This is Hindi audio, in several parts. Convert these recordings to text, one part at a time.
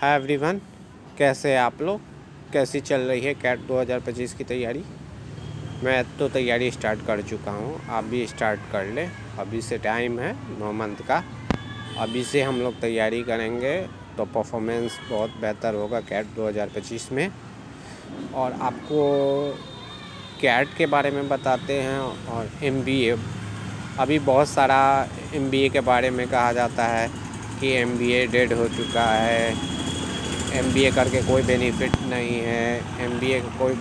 हाय एवरीवन, कैसे हैं आप लोग। कैसी चल रही है कैट 2025 की तैयारी। मैं तो तैयारी स्टार्ट कर चुका हूँ, आप भी स्टार्ट कर लें। अभी से टाइम है 9 मंथ का। अभी से हम लोग तैयारी करेंगे तो परफॉर्मेंस बहुत बेहतर होगा कैट 2025 में। और आपको कैट के बारे में बताते हैं। और एमबीए, अभी बहुत सारा एमबीए के बारे में कहा जाता है कि एमबीए डेड हो चुका है, एमबीए करके कोई बेनिफिट नहीं है, एमबीए का कोई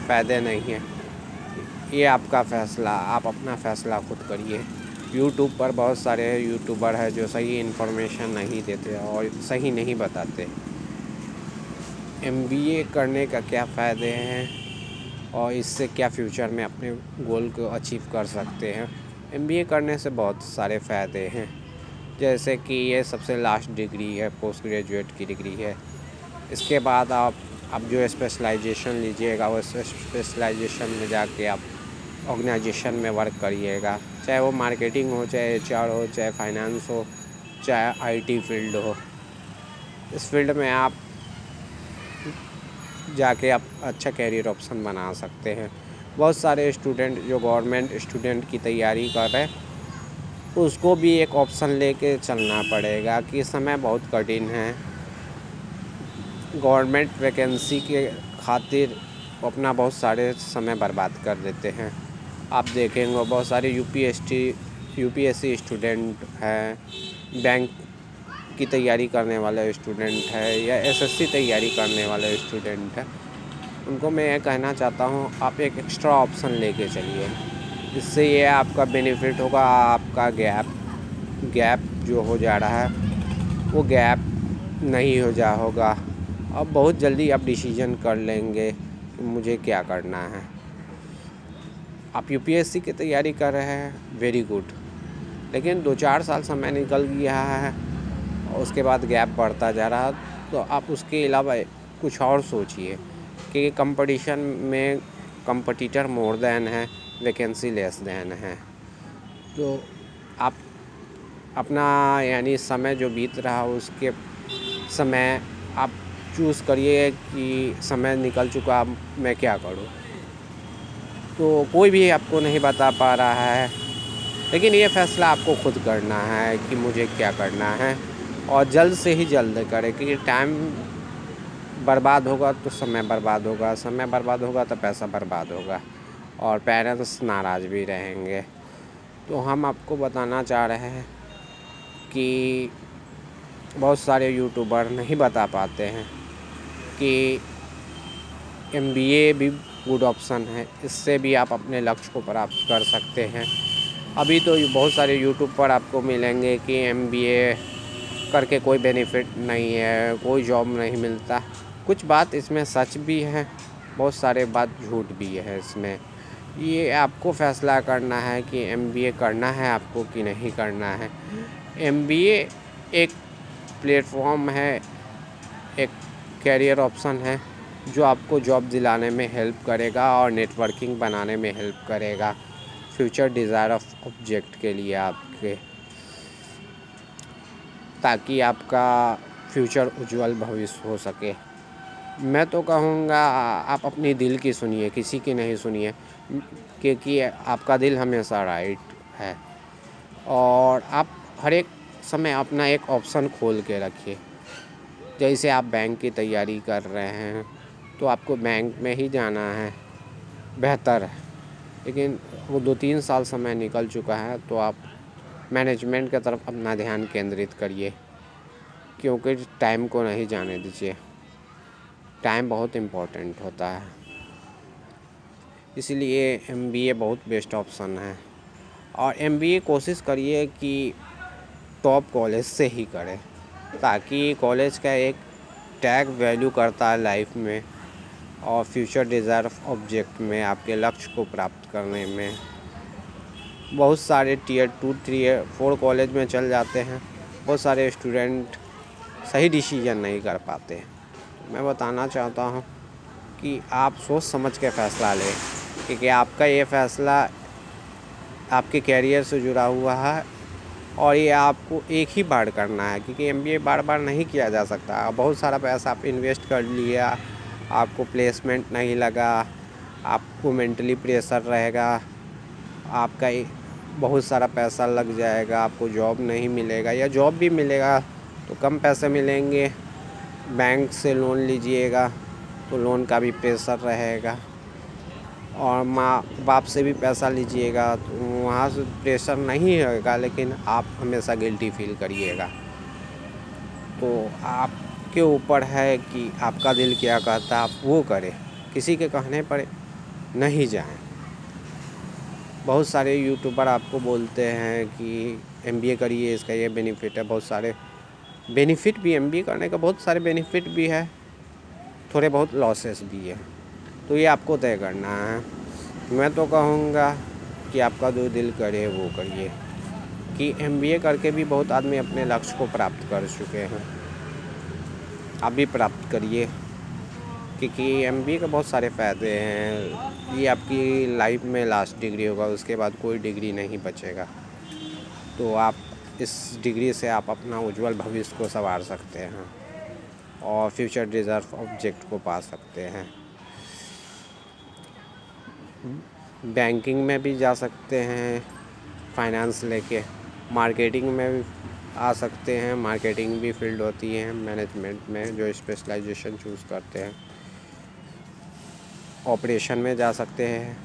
फ़ायदे नहीं है। ये आपका फ़ैसला, आप अपना फ़ैसला खुद करिए। यूट्यूब पर बहुत सारे यूट्यूबर हैं जो सही इन्फॉर्मेशन नहीं देते और सही नहीं बताते एमबीए करने का क्या फ़ायदे हैं और इससे क्या फ्यूचर में अपने गोल को अचीव कर सकते हैं। एमबीए करने से बहुत सारे फ़ायदे हैं, जैसे कि ये सबसे लास्ट डिग्री है, पोस्ट ग्रेजुएट की डिग्री है। इसके बाद आप जो स्पेशलाइजेशन लीजिएगा वो स्पेशलाइजेशन में जाके आप ऑर्गेनाइजेशन में वर्क करिएगा, चाहे वो मार्केटिंग हो, चाहे एचआर हो, चाहे फाइनेंस हो, चाहे आईटी फील्ड हो। इस फील्ड में आप जाके आप अच्छा कैरियर ऑप्शन बना सकते हैं। बहुत सारे स्टूडेंट जो गवर्नमेंट स्टूडेंट की तैयारी कर रहे हैं उसको भी एक ऑप्शन लेके चलना पड़ेगा कि समय बहुत कठिन है। गवर्नमेंट वैकेंसी के खातिर अपना बहुत सारे समय बर्बाद कर देते हैं। आप देखेंगे बहुत सारे यूपीएससी स्टूडेंट हैं, बैंक की तैयारी करने वाले स्टूडेंट है या एसएससी तैयारी करने वाले स्टूडेंट हैं। उनको मैं ये कहना चाहता हूँ, आप एक एक्स्ट्रा ऑप्शन लेके चलिए। इससे ये आपका बेनिफिट होगा, आपका गैप जो हो जा रहा है वो गैप नहीं हो जा होगा। अब बहुत जल्दी आप डिसीजन कर लेंगे कि मुझे क्या करना है। आप यूपीएससी की तैयारी कर रहे हैं, वेरी गुड, लेकिन 2-4 साल समय निकल गया है और उसके बाद गैप बढ़ता जा रहा है। तो आप उसके अलावा कुछ और सोचिए कि कंपटीशन में कंपटीटर मोर देन है, वैकेंसी लेस देन है। तो आप अपना यानी समय जो बीत रहा उसके समय आप चूज़ करिए कि समय निकल चुका, अब मैं क्या करूं। तो कोई भी आपको नहीं बता पा रहा है, लेकिन ये फ़ैसला आपको खुद करना है कि मुझे क्या करना है। और जल्द से ही जल्द करें, क्योंकि टाइम बर्बाद होगा तो समय बर्बाद होगा, समय बर्बाद होगा तो पैसा बर्बाद होगा और पेरेंट्स नाराज़ भी रहेंगे। तो हम आपको बताना चाह रहे हैं कि बहुत सारे यूट्यूबर नहीं बता पाते हैं कि एमबीए भी गुड ऑप्शन है, इससे भी आप अपने लक्ष्य को प्राप्त कर सकते हैं। अभी तो बहुत सारे यूट्यूब पर आपको मिलेंगे कि एमबीए करके कोई बेनिफिट नहीं है, कोई जॉब नहीं मिलता। कुछ बात इसमें सच भी है, बहुत सारे बात झूठ भी है इसमें। ये आपको फ़ैसला करना है कि एमबीए करना है आपको कि नहीं करना है। एमबीए एक प्लेटफॉर्म है, एक कैरियर ऑप्शन है जो आपको जॉब दिलाने में हेल्प करेगा और नेटवर्किंग बनाने में हेल्प करेगा फ्यूचर डिज़ायर ऑफ ऑब्जेक्ट के लिए आपके, ताकि आपका फ्यूचर उज्जवल भविष्य हो सके। मैं तो कहूँगा आप अपनी दिल की सुनिए, किसी की नहीं सुनिए, क्योंकि आपका दिल हमेशा राइट है। और आप हर एक समय अपना एक ऑप्शन खोल के रखिए। जैसे आप बैंक की तैयारी कर रहे हैं तो आपको बैंक में ही जाना है, बेहतर है। लेकिन वो 2-3 साल समय निकल चुका है तो आप मैनेजमेंट की तरफ अपना ध्यान केंद्रित करिए, क्योंकि टाइम को नहीं जाने दीजिए। टाइम बहुत इम्पोर्टेंट होता है, इसलिए एमबीए बहुत बेस्ट ऑप्शन है। और एमबीए कोशिश करिए कि टॉप कॉलेज से ही करें, ताकि कॉलेज का एक टैग वैल्यू करता है लाइफ में और फ्यूचर डिज़ायर ऑब्जेक्ट में, आपके लक्ष्य को प्राप्त करने में। बहुत सारे टियर 2, 3, 4 कॉलेज में चल जाते हैं, बहुत सारे स्टूडेंट सही डिसीजन नहीं कर पाते। मैं बताना चाहता हूँ कि आप सोच समझ के फ़ैसला लें, क्योंकि आपका ये फ़ैसला आपके कैरियर से जुड़ा हुआ है और ये आपको एक ही बार करना है, क्योंकि एमबीए बार बार नहीं किया जा सकता। बहुत सारा पैसा आप इन्वेस्ट कर लिया, आपको प्लेसमेंट नहीं लगा, आपको मेंटली प्रेशर रहेगा, आपका बहुत सारा पैसा लग जाएगा, आपको जॉब नहीं मिलेगा, या जॉब भी मिलेगा तो कम पैसे मिलेंगे। बैंक से लोन लीजिएगा तो लोन का भी प्रेशर रहेगा, और माँ बाप से भी पैसा लीजिएगा तो वहाँ से प्रेशर नहीं होगा, लेकिन आप हमेशा गिल्टी फील करिएगा। तो आपके ऊपर है कि आपका दिल क्या कहता है आप वो करें, किसी के कहने पर नहीं जाएं। बहुत सारे यूट्यूबर आपको बोलते हैं कि एमबीए करिए, इसका ये बेनिफिट है। बहुत सारे बेनिफिट भी, एमबीए करने का बहुत सारे बेनिफिट भी है, थोड़े बहुत लॉसेस भी है। तो ये आपको तय करना है। मैं तो कहूँगा कि आपका जो दिल करे वो करिए, कि एमबीए करके भी बहुत आदमी अपने लक्ष्य को प्राप्त कर चुके हैं। आप भी प्राप्त करिए, क्योंकि एमबीए के बहुत सारे फ़ायदे हैं। ये आपकी लाइफ में लास्ट डिग्री होगा, उसके बाद कोई डिग्री नहीं बचेगा। तो आप इस डिग्री से आप अपना उज्जवल भविष्य को संवार सकते हैं और फ्यूचर डिज़र्व ऑब्जेक्ट को पा सकते हैं। बैंकिंग में भी जा सकते हैं फाइनेंस लेके, मार्केटिंग में भी आ सकते हैं, मार्केटिंग भी फील्ड होती है मैनेजमेंट में जो स्पेशलाइजेशन चूज़ करते हैं। ऑपरेशन में जा सकते हैं,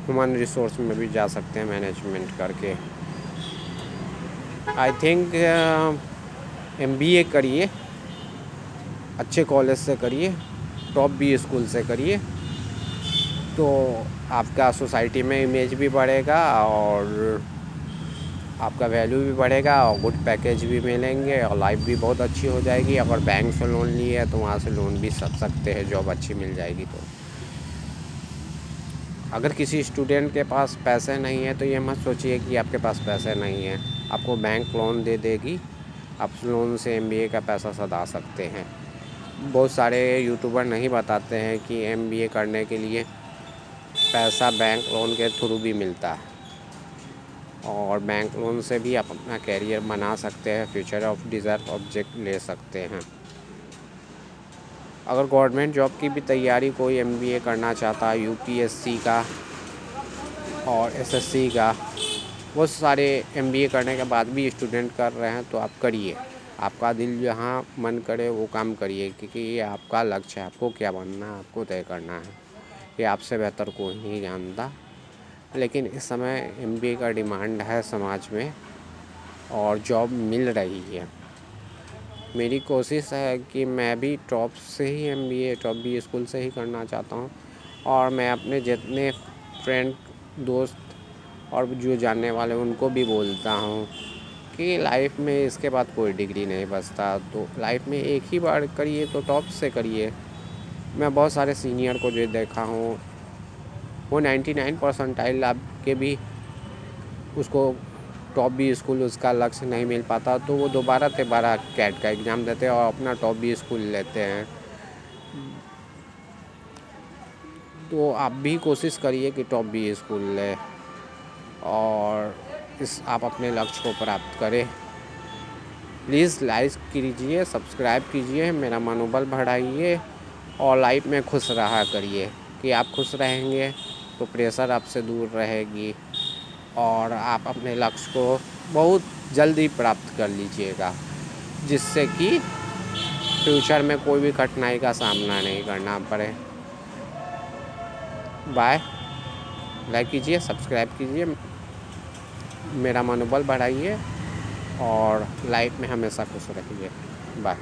ह्यूमन रिसोर्स में भी जा सकते हैं मैनेजमेंट करके। आई थिंक एमबीए करिए, अच्छे कॉलेज से करिए, टॉप बी स्कूल से करिए, तो आपका सोसाइटी में इमेज भी बढ़ेगा और आपका वैल्यू भी बढ़ेगा और गुड पैकेज भी मिलेंगे और लाइफ भी बहुत अच्छी हो जाएगी। अगर बैंक से लोन लिए है तो वहाँ से लोन भी सकते हैं, जॉब अच्छी मिल जाएगी। तो अगर किसी स्टूडेंट के पास पैसे नहीं है तो ये मत सोचिए कि आपके पास पैसे नहीं है, आपको बैंक लोन दे देगी, आप लोन से एमबीए का पैसा सधा सकते हैं। बहुत सारे यूट्यूबर नहीं बताते हैं कि एमबीए करने के लिए पैसा बैंक लोन के थ्रू भी मिलता है, और बैंक लोन से भी आप अपना कैरियर बना सकते हैं, फ्यूचर ऑफ डिज़र्व ऑब्जेक्ट ले सकते हैं। अगर गवर्नमेंट जॉब की भी तैयारी कोई एमबीए करना चाहता है, यूपीएससी का और एसएससी का, बहुत सारे एमबीए करने के बाद भी स्टूडेंट कर रहे हैं, तो आप करिए। आपका दिल जहाँ मन करे वो काम करिए, क्योंकि ये आपका लक्ष्य है। आपको क्या बनना है आपको तय करना है, ये आपसे बेहतर कोई नहीं जानता। लेकिन इस समय एमबीए का डिमांड है समाज में और जॉब मिल रही है। मेरी कोशिश है कि मैं भी टॉप से ही एमबीए, टॉप बी स्कूल से ही करना चाहता हूँ, और मैं अपने जितने फ्रेंड, दोस्त और जो जानने वाले उनको भी बोलता हूँ कि लाइफ में इसके बाद कोई डिग्री नहीं बचता, तो लाइफ में एक ही बार करिए तो टॉप से करिए। मैं बहुत सारे सीनियर को जो देखा हूँ वो 99 परसेंटाइल आपके भी उसको टॉप बी स्कूल उसका लक्ष्य नहीं मिल पाता, तो वो दोबारा तिबारा कैट का एग्ज़ाम देते हैं और अपना टॉप बी स्कूल लेते हैं। तो आप भी कोशिश करिए कि टॉप बी स्कूल लें और आप अपने लक्ष्य को प्राप्त करें। प्लीज़ लाइक कीजिए, सब्सक्राइब कीजिए, मेरा मनोबल बढ़ाइए और लाइफ में खुश रहा करिए, कि आप खुश रहेंगे तो प्रेशर आपसे दूर रहेगी और आप अपने लक्ष्य को बहुत जल्दी प्राप्त कर लीजिएगा, जिससे कि फ्यूचर में कोई भी कठिनाई का सामना नहीं करना पड़े। बाय। लाइक कीजिए, सब्सक्राइब कीजिए, मेरा मनोबल बढ़ाइए और लाइफ में हमेशा खुश रहिए। बाय।